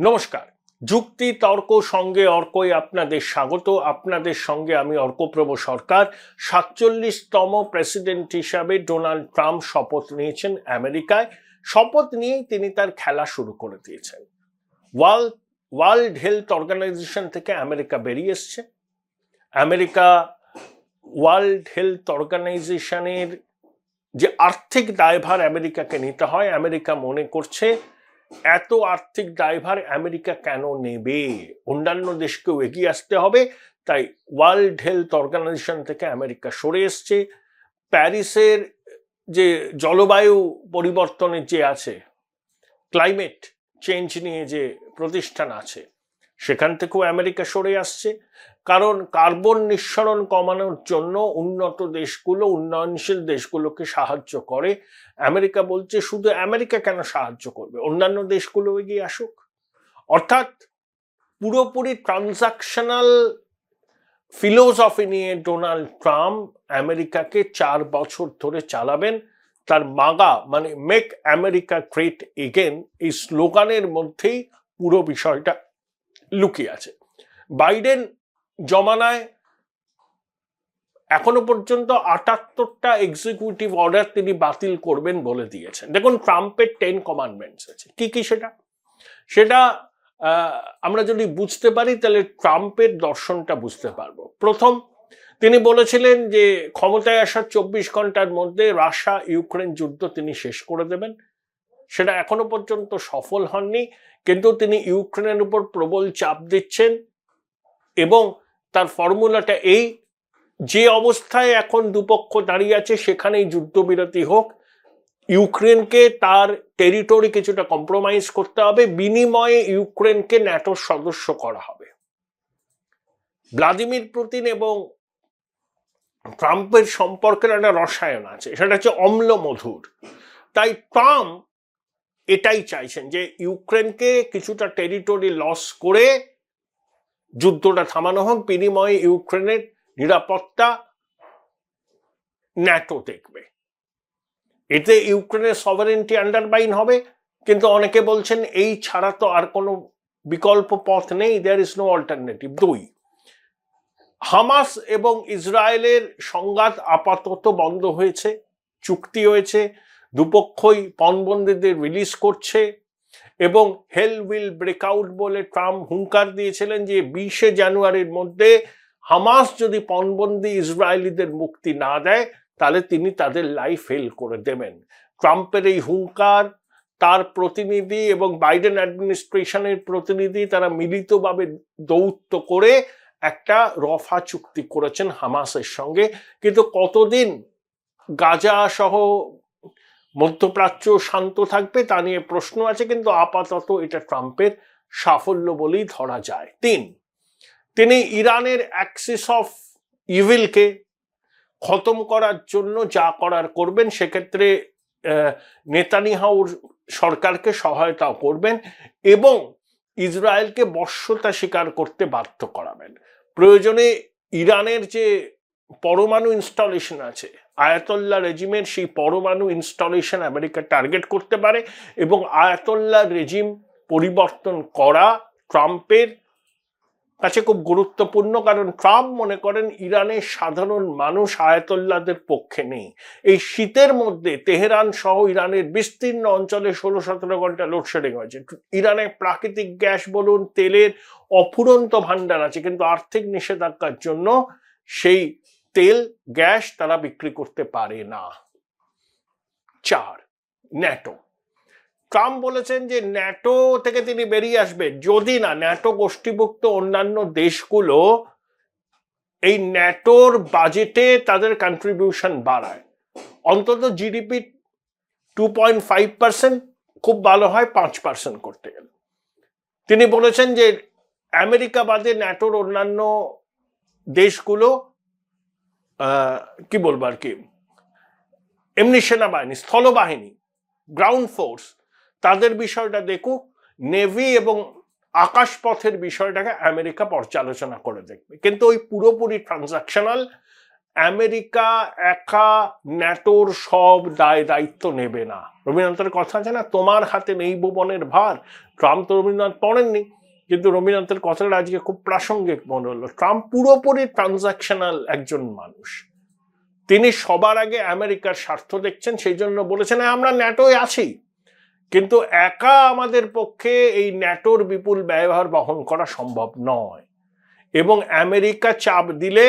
নমস্কার। যুক্তি তর্ক সঙ্গে অর্কই আপনাদের স্বাগত। আপনাদের সঙ্গে আমি অর্কপ্রভ সরকার। ৪৭তম প্রেসিডেন্ট হিসাবে ডোনাল্ড ট্রাম্প শপথ নিয়েছেন আমেরিকায়। শপথ নিয়েই তিনি তার খেলা শুরু করে দিয়েছেন। ওয়ার্ল্ড হেলথ অর্গানাইজেশন থেকে আমেরিকা বেরিয়ে এসছে। আমেরিকা ওয়ার্ল্ড হেলথ অর্গানাইজেশনের যে আর্থিক দায়ভার আমেরিকাকে নিতে হয়, আমেরিকা মনে করছে এত আর্থিক দায়ভার আমেরিকা কেন নেবে, অন্যান্য দেশকেও এগিয়ে আসতে হবে। তাই ওয়ার্ল্ড হেলথ অর্গানাইজেশন থেকে আমেরিকা সরে এসছে। প্যারিসের যে জলবায়ু পরিবর্তনের যে আছে, ক্লাইমেট চেঞ্জ নিয়ে যে প্রতিষ্ঠান আছে, সেখান থেকেও আমেরিকা সরে আসছে। কারণ কার্বন নিঃসরণ কমানোর জন্য উন্নত দেশগুলো উন্নয়নশীল দেশগুলোকে সাহায্য করে। আমেরিকা বলছে শুধু আমেরিকা কেন সাহায্য করবে, অন্যান্য দেশগুলো এগিয়ে আসুক। অর্থাৎ পুরোপুরি ট্রানজাকশনাল ফিলোসফি নিয়ে ডোনাল্ড ট্রাম্প আমেরিকাকে 4 বছর ধরে চালাবেন। তার মাগা মানে মেক আমেরিকা গ্রেট এগেন এই স্লোগানের মধ্যেই পুরো বিষয়টা লুকিয়ে আছে। বাইডেন জমানায় এখনো পর্যন্ত 78টা এক্সিকিউটিভ অর্ডার তিনি বাতিল করবেন বলে দিয়েছেন। দেখুন, ট্রাম্পের 10 কমান্ডমেন্টস আছে। কি কি সেটা আমরা যদি বুঝতে পারি তাহলে ট্রাম্পের দর্শনটা বুঝতে পারবো। প্রথম, তিনি বলেছিলেন যে ক্ষমতায় আসার 24 ঘন্টার মধ্যে রাশিয়া ইউক্রেন যুদ্ধ তিনি শেষ করে দেবেন। সেটা এখনো পর্যন্ত সফল হননি, কিন্তু তিনি ইউক্রেনের উপর প্রবল চাপ দিচ্ছেন এবং তার ফর্মুলাটা এই, যে অবস্থায় এখন দুপক্ষ দাঁড়িয়ে আছে সেখানেই যুদ্ধবিরতি হোক, ইউক্রেনকে তার টেরিটরি কিছুটা কম্প্রোমাইজ করতে হবে, বিনিময়ে ইউক্রেনকে ন্যাটোর সদস্য করা হবে। ভ্লাদিমির পুতিন এবং ট্রাম্পের সম্পর্কের একটা রসায়ন আছে, সেটা হচ্ছে অম্ল মধুর। তাই ট্রাম্প এটাই চাইছেন যে ইউক্রেনকে কিছুটা টেরিটরি লস করে যুদ্ধটা থামানো হোক, বিনিময়ে ইউক্রেনের নিরাপত্তা ন্যাটো দেখবে। এতে ইউক্রেনের সভারেন্টি আন্ডারমাইন হবে, কিন্তু অনেকে বলছেন এই ছাড়া তো আর কোনো বিকল্প পথ নেই, there is no alternative. 2, Hamas এবং ইসরায়েলের সংঘাত আপাতত বন্ধ হয়েছে, চুক্তি হয়েছে, দুপক্ষই পণবন্দীদের রিলিজ করছে এবং হেল উইল ব্রেকআউট বলে ট্রাম্প হুঙ্কার দিয়েছিলেন যে 20 জানুয়ারির মধ্যে হামাস যদি পণবন্দী ইসরায়েলিদের মুক্তি না দেয় তাহলে তিনি তাদের লাইফ হেল করে দেবেন। ট্রাম্পের এই হুঙ্কার, তার প্রতিনিধি এবং বাইডেন অ্যাডমিনিস্ট্রেশনের প্রতিনিধি তারা মিলিতভাবে দৌত্য করে একটা রফা চুক্তি করেছেন হামাসের সঙ্গে। কিন্তু কতদিন গাজা সহ মধ্যপ্রাচ্য শান্ত থাকবে তা নিয়ে প্রশ্ন আছে, কিন্তু আপাতত এটা ট্রাম্পের সাফল্য বলেই ধরা যায়। 3, তিনি ইরানের অ্যাক্সিস অফ ইভিলকে খতম করার জন্য যা করার করবেন, সেক্ষেত্রে নেতানিয়াহুর সরকারকে সহায়তা করবেন এবং ইসরায়েলকে বশ্যতা স্বীকার করতে বাধ্য করাবেন। প্রয়োজনে ইরানের যে পরমাণু ইনস্টলেশন আছে, আয়াতোল্লাহ রেজিমের সেই পরমাণু ইনস্টলেশন আমেরিকা টার্গেট করতে পারে এবং আয়াতোল্লাহ রেজিম পরিবর্তন করা ট্রাম্পের কাছে খুব গুরুত্বপূর্ণ। কারণ ট্রাম্প মনে করেন ইরানের সাধারণ মানুষ আয়াতোল্লাহদের পক্ষে নেই। এই শীতের মধ্যে তেহরান সহ ইরানের বিস্তীর্ণ অঞ্চলে 16-17 ঘন্টা লোডশেডিং হয়েছে। ইরানে প্রাকৃতিক গ্যাস বলুন, তেলের অফুরন্ত ভান্ডার আছে, কিন্তু আর্থিক নিষেধাজ্ঞার জন্য সেই তেল গ্যাস তারা বিক্রি করতে পারে না। 4, ন্যাটো। ট্রাম্প বলেছেন যে ন্যাটো থেকে তিনি বেরিয়ে আসবেন যদি না ন্যাটো গোষ্ঠীভুক্ত অন্যান্য দেশগুলো এই ন্যাটোর বাজেটে তাদের কন্ট্রিবিউশন বাড়ায়। অন্তত জিডিপি 2.5%, খুব ভালো হয় 5% করতে গেলে। তিনি বলেছেন যে আমেরিকা বাদে ন্যাটোর অন্যান্য দেশগুলো কি বলবো আর কি, এমনি সেনাবাহিনী, স্থলবাহিনী, গ্রাউন্ড ফোর্স, তাদের বিষয়টা দেখুক, নেভি এবং আকাশপথের বিষয়টাকে আমেরিকা পর্যালোচনা করে দেখবে। কিন্তু ওই পুরোপুরি ট্রানজাকশনাল আমেরিকা একা ন্যাটোর সব দায়িত্ব নেবে না। রবীন্দ্রনাথের কথা আছে না, তোমার হাতে নেই ভুবনের ভার। ট্রাম্প তো রবীন্দ্রনাথ পড়েননি, কিন্তু রবীন্দ্রনাথের কথাটা আজকে খুব প্রাসঙ্গিক মনে হলো। ট্রাম্প পুরোপুরি ট্রানজাকশনাল একজন মানুষ। তিনি সবার আগে আমেরিকার স্বার্থ দেখছেন, সেই জন্য বলেছেন আমরা ন্যাটোয় আছি, কিন্তু একা আমাদের পক্ষে এই ন্যাটোর বিপুল ব্যয়ভার বহন করা সম্ভব নয়। এবং আমেরিকা চাপ দিলে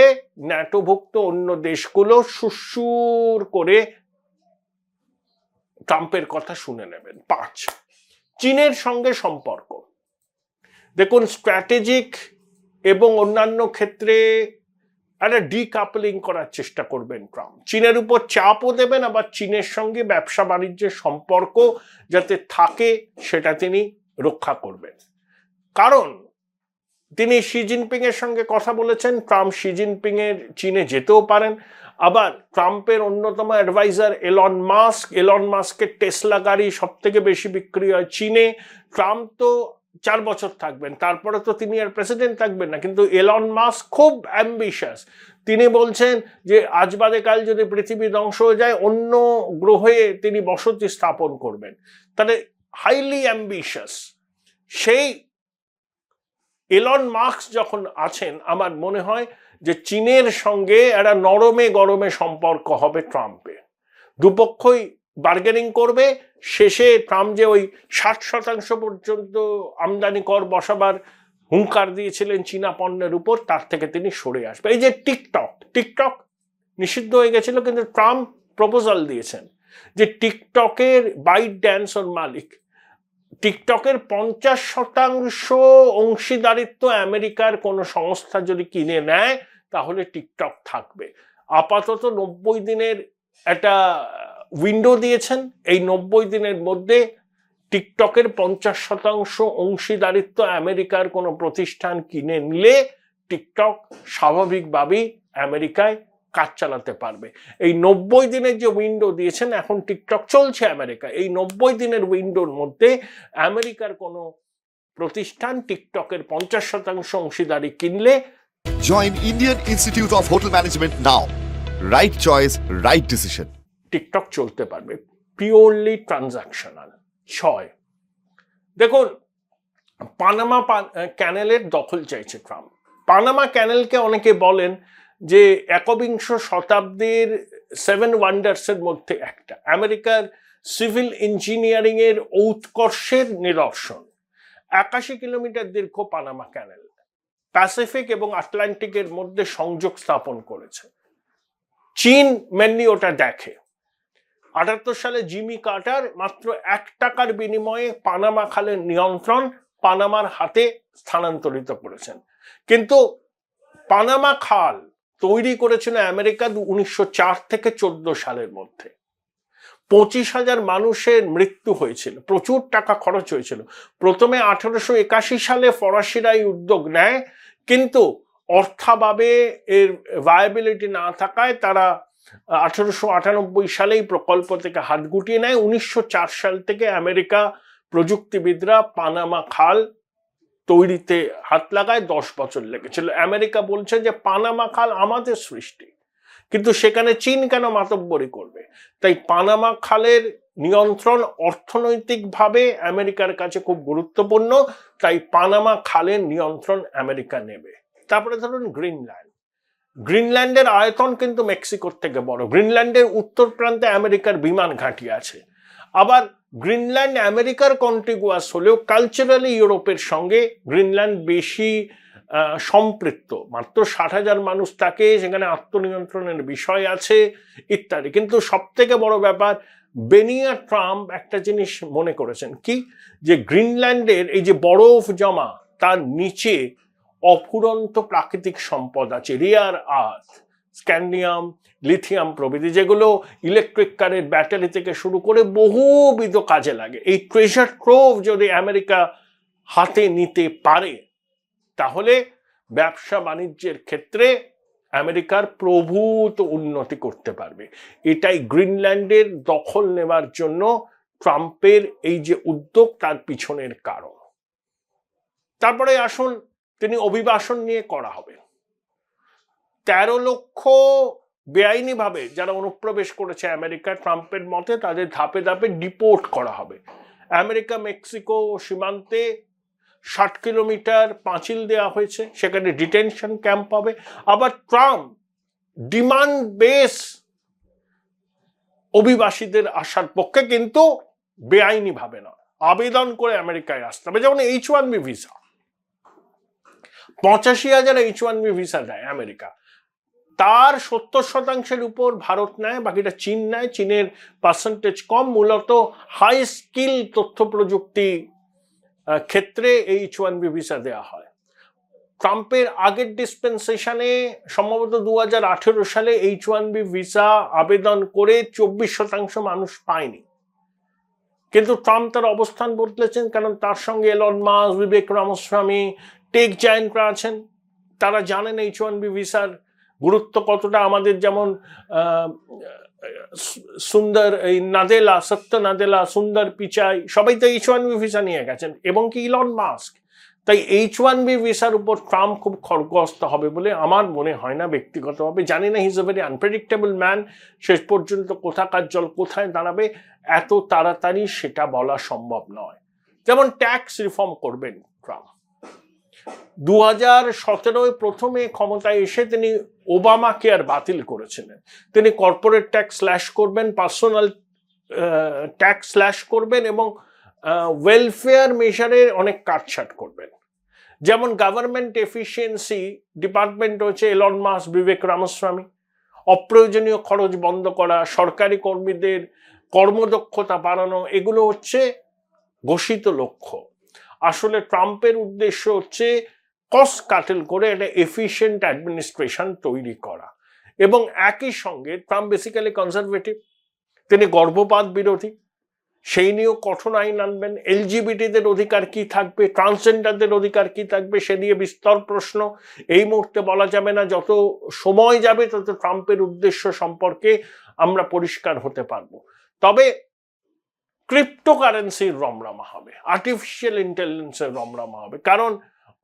ন্যাটোভুক্ত অন্য দেশগুলো সুসুর করে ট্রাম্পের কথা শুনে নেবেন। 5, চীনের সঙ্গে সম্পর্ক। দেখুন, স্ট্র্যাটেজিক এবং অন্যান্য ক্ষেত্রে একটা ডিকাপলিং করার চেষ্টা করবেন ট্রাম্প। চীনের উপর চাপও দেবেন, আবার চীনের সঙ্গে ব্যবসা বাণিজ্যের সম্পর্ক যাতে থাকে সেটা তিনি রক্ষা করবেন। কারণ তিনি শি জিনপিং এর সঙ্গে কথা বলেছেন, ট্রাম্প শি জিনপিং এর চীনে যেতেও পারেন। আবার ট্রাম্পের অন্যতম অ্যাডভাইজার এলন মাস্কের টেসলা গাড়ি সব থেকে বেশি বিক্রি হয় চীনে। ট্রাম্প তো 4 বছর থাকবেন, তারপরে তো তিনি আর প্রেসিডেন্ট থাকবেন না। কিন্তু এলন মাস্ক খুব অ্যাম্বিশাস। তিনি বলছেন যে আজ বাদে কাল যদি পৃথিবী ধ্বংস হয়ে যায়, অন্য গ্রহে তিনি বসতি স্থাপন করবেন। তাহলে হাইলি অ্যাম্বিশাস সেই এলন মাস্ক যখন আছেন, আমার মনে হয় যে চীনের সঙ্গে একটা নরমে গরমে সম্পর্ক হবে ট্রাম্পের। দুপক্ষই বার্গেনিং করবে। শেষে ট্রাম্প যে ওই 60% পর্যন্ত আমদানি কর বসাবার হুঙ্কার দিয়েছিলেন চীনা পণ্যের উপর, তার থেকে তিনি সরে আসবে। এই যে টিকটক নিষিদ্ধ হয়ে গেছিল, কিন্তু ট্রাম্প প্রপোজাল দিয়েছেন যে টিকটকের বাইট ড্যান্স ওর মালিক, টিকটকের 50% অংশীদারিত্ব আমেরিকার কোনো সংস্থা যদি কিনে নেয় তাহলে টিকটক থাকবে। আপাতত 90 দিনের একটা উইন্ডো দিয়েছেন। এই 90 দিনের মধ্যে টিকটকের 50% অংশীদারিত্ব আমেরিকার কোনো প্রতিষ্ঠান কিনে নিলে টিকটক স্বাভাবিকভাবেই আমেরিকায় কাজ চালাতে পারবে। এই 90 দিনের যে উইন্ডো দিয়েছেন, এখন টিকটক চলছে আমেরিকা। এই 90 দিনের উইন্ডোর মধ্যে আমেরিকার কোনো প্রতিষ্ঠান টিকটকের 50% অংশীদারি কিনলে Join Indian Institute of Hotel Management now. Right choice, right decision. TikTok চলতে পারবে, পিওরলি ট্রানজাকশনাল। 6, দেখুন, পানামা ক্যানেলের দখল চাইছে ট্রাম্প। পানামা ক্যানেলকে অনেকে বলেন যে একবিংশ শতাব্দীর 7 ওয়ান্ডার্সের মধ্যে একটা, আমেরিকার সিভিল ইঞ্জিনিয়ারিং এর উৎকর্ষের নিদর্শন। 81 কিলোমিটার দীর্ঘ পানামা ক্যানেল প্যাসিফিক এবং আটলান্টিকের মধ্যে সংযোগ স্থাপন করেছে। চীন মেনলি ওটা দেখে। 78 সালে জিমি কার্টার মাত্র $1 বিনিময়ে পানামা খালের নিয়ন্ত্রণ পানামার হাতে স্থানান্তরিত করেছেন। কিন্তু পানামা খাল তৈরি করেছিল আমেরিকা 1904 থেকে 14 সালের মধ্যে। 25,000 মানুষের মৃত্যু হয়েছিল, প্রচুর টাকা খরচ হয়েছিল। প্রথমে 1881 সালে ফরাসিরা এই উদ্যোগ নেয়, কিন্তু অর্থাভাবে এর ভায়াবিলিটি না থাকায় তারা 1898 সালেই প্রকল্প থেকে হাত গুটিয়ে নেয়। 1904 সাল থেকে আমেরিকা প্রযুক্তিবিদরা পানামা খাল তৈরিতে হাত লাগায়। 10 বছর লেগেছিল। আমেরিকা বলছে যে পানামা খাল আমাদের সৃষ্টি, কিন্তু সেখানে চীন কেন মাতব্বরি করবে? তাই পানামা খালের নিয়ন্ত্রণ অর্থনৈতিকভাবে আমেরিকার কাছে খুব গুরুত্বপূর্ণ। তাই পানামা খালের নিয়ন্ত্রণ আমেরিকা নেবে। তারপরে ধরুন গ্রিনল্যান্ডের আয়তন কিন্তু মেক্সিকোর থেকে বড়। গ্রিনল্যান্ডের উত্তর প্রান্তে আমেরিকার বিমান ঘাঁটি আছে। আবার গ্রিনল্যান্ড আমেরিকার কন্টিগুয়াস হলেও কালচারালি ইউরোপের সঙ্গে গ্রিনল্যান্ড বেশি সম্পৃক্ত। মাত্র 60,000 মানুষ থাকে, সেখানে আত্মনিয়ন্ত্রণের বিষয় আছে ইত্যাদি। কিন্তু সব থেকে বড় ব্যাপার, বেনিয়া ট্রাম্প একটা জিনিস মনে করেছেন কি, যে গ্রিনল্যান্ডের এই যে বরফ জমা, তার নিচে অফুরন্ত প্রাকৃতিক সম্পদ আছে, রেয়ার আর্থ, স্ক্যান্ডিয়াম, লিথিয়াম প্রভৃতি, যেগুলো ইলেকট্রিক কারের ব্যাটারি থেকে শুরু করে বহুবিধ কাজে লাগে। এই ট্রেজার ট্রোভ যদি আমেরিকা হাতে নিতে পারে, তাহলে ব্যবসা বাণিজ্যের ক্ষেত্রে আমেরিকার প্রভূত উন্নতি করতে পারবে। এটাই গ্রিনল্যান্ডের দখল নেবার জন্য ট্রাম্পের এই যে উদ্যোগ, তার পিছনের কারণ। তারপরে আসুন, তিনি অভিবাসন নিয়ে করা হবে। 13 লক্ষ বেআইনিভাবে যারা অনুপ্রবেশ করেছে আমেরিকা, ট্রাম্পের মতে তাদের ধাপে ধাপে ডিপোর্ট করা হবে। আমেরিকা মেক্সিকো সীমান্তে 60 কিলোমিটার পাঁচিল দেওয়া হয়েছে, সেখানে ডিটেনশন ক্যাম্প হবে। আবার ট্রাম্প ডিমান্ড বেস অভিবাসীদের আসার পক্ষে, কিন্তু বেআইনি ভাবে নয়, আবেদন করে আমেরিকায় আসতে হবে। যেমন H1B ভিসা, 85,000 H1B ভিসা দেয় আমেরিকা, তার 70% উপর ভারত নেয়, বাকিটা চীন নেয়। চীনের পার্সেন্টেজ কম, মূলত হাই স্কিল তথ্য প্রযুক্তি ক্ষেত্রে H1B ভিসা দেওয়া হয়। ট্রাম্পের আগের ডিসপেন্সেশনে সম্ভবত 2018 সালে H1B ভিসা আবেদন করে 24% মানুষ পায়নি, কিন্তু ট্রাম্প তার অবস্থান বদলেছেন, কারণ তার সঙ্গে এলন মাস্ক, বিবেক রামস্বামী, টেক জায়ান্টরা আছেন। তারা জানেন H1B ভিসার গুরুত্ব কতটা। আমাদের যেমন সুন্দর নাদেলা, সত্য নাদেলা, সুন্দর পিচাই, সবাই তো H1B ভিসা নিয়ে গেছেন, এবং কি ইলন মাস্ক। তাই H1B ভিসার উপর ট্রাম্প খুব খড়গহস্ত হবে বলে আমার মনে হয় না ব্যক্তিগতভাবে। জানি না, he is a very unpredictable man. শেষ পর্যন্ত কোথাকার জল কোথায় দাঁড়াবে এত তাড়াতাড়ি সেটা বলা সম্ভব নয়। যেমন ট্যাক্স রিফর্ম করবেন ট্রাম্প। 2017 প্রথমে ক্ষমতায় এসে তিনি ওবামা কেয়ার বাতিল করেছিলেন। তিনি কর্পোরেট ট্যাক্স স্ল্যাশ করবেন, পার্সোনাল ট্যাক্স স্ল্যাশ করবেন, এবং ওয়েলফেয়ার মেজারের অনেক কাটছাট করবেন। যেমন গভর্নমেন্ট এফিসিয়েন্সি ডিপার্টমেন্ট হচ্ছে এলন মাস্ক, বিবেক রামস্বামী। অপ্রয়োজনীয় খরচ বন্ধ করা, সরকারি কর্মীদের কর্মদক্ষতা বাড়ানো, এগুলো হচ্ছে ঘোষিত লক্ষ্য। আসলে ট্রাম্পের উদ্দেশ্য হচ্ছে কস্ট কাটেল করে একটা এফিশিয়েন্ট অ্যাডমিনিস্ট্রেশন তৈরি করা। এবং একই সঙ্গে ট্রাম্প বেসিক্যালি কনজারভেটিভ, তিনি গর্ভপাত বিরোধী, সেই নিয়েও কঠোর আইন আনবেন। এলজিবিটিদের অধিকার কি থাকবে, ট্রান্সজেন্ডারদের অধিকার কি থাকবে, সে নিয়ে বিস্তর প্রশ্ন। এই মুহূর্তে বলা যাবে না, যত সময় যাবে তত ট্রাম্পের উদ্দেশ্য সম্পর্কে আমরা পরিষ্কার হতে পারবো। তবে ক্রিপ্টোকারেন্সির রমরমা হবে, আর্টিফিশিয়াল ইন্টেলিজেন্সের রমরমা হবে, কারণ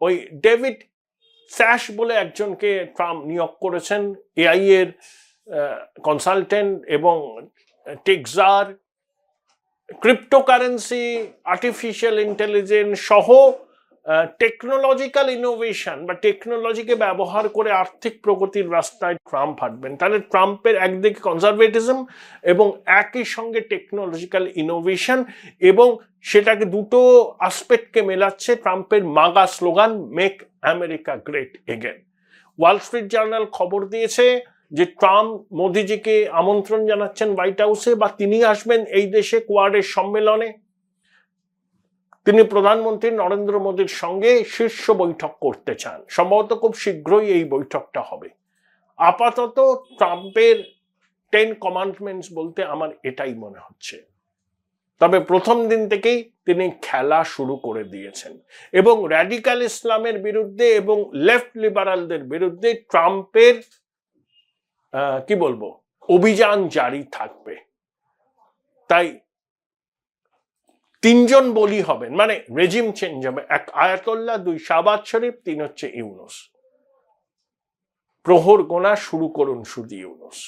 ওই ডেভিড স্যাশ বলে একজনকে ট্রাম্প নিয়োগ করেছেন, এআই এর কনসালটেন্ট এবং টেকজার। ক্রিপ্টোকারেন্সি, আর্টিফিশিয়াল ইন্টেলিজেন্স সহ টেকনোলজিক্যাল ইনোভেশন বা টেকনোলজিকে ব্যবহার করে আর্থিক প্রগতির রাস্তায় ট্রাম্প হাঁটবেন। তাহলে ট্রাম্পের একদিকে কনজারভেটিজম এবং একই সঙ্গে টেকনোলজিক্যাল ইনোভেশন, এবং সেটাকে দুটো আসপেক্টকে মেলাচ্ছে ট্রাম্পের MAGA slogan, make America great again. Wall Street Journal খবর দিয়েছে যে ট্রাম্প মোদিজিকে আমন্ত্রণ জানাচ্ছেন হোয়াইট হাউসে, বা তিনি আসবেন এই দেশে কোয়াডের সম্মেলনে। তিনি প্রধানমন্ত্রী নরেন্দ্র মোদীর সঙ্গে শীর্ষ বৈঠক করতে চান। সম্ভবত খুব শীঘ্রই এই বৈঠকটা হবে। আপাতত ট্রাম্পের 10 কমান্ডমেন্টস বলতে আমার এটাই মনে হচ্ছে। তবে প্রথম দিন থেকেই তিনি খেলা শুরু করে দিয়েছেন, এবং র্যাডিক্যাল ইসলামের বিরুদ্ধে এবং লেফট লিবারালদের বিরুদ্ধে ট্রাম্পের কি বলবো অভিযান জারি থাকবে। তাই 3 জন বলি হবেন, মানে রেজিম চেঞ্জ হবে। 1 আয়াতুল্লাহ, 2 শাহবাজ শরীফ, 3 হচ্ছে ইউনূস। প্রহর গোনা শুরু করুন শুধু ইউনূস।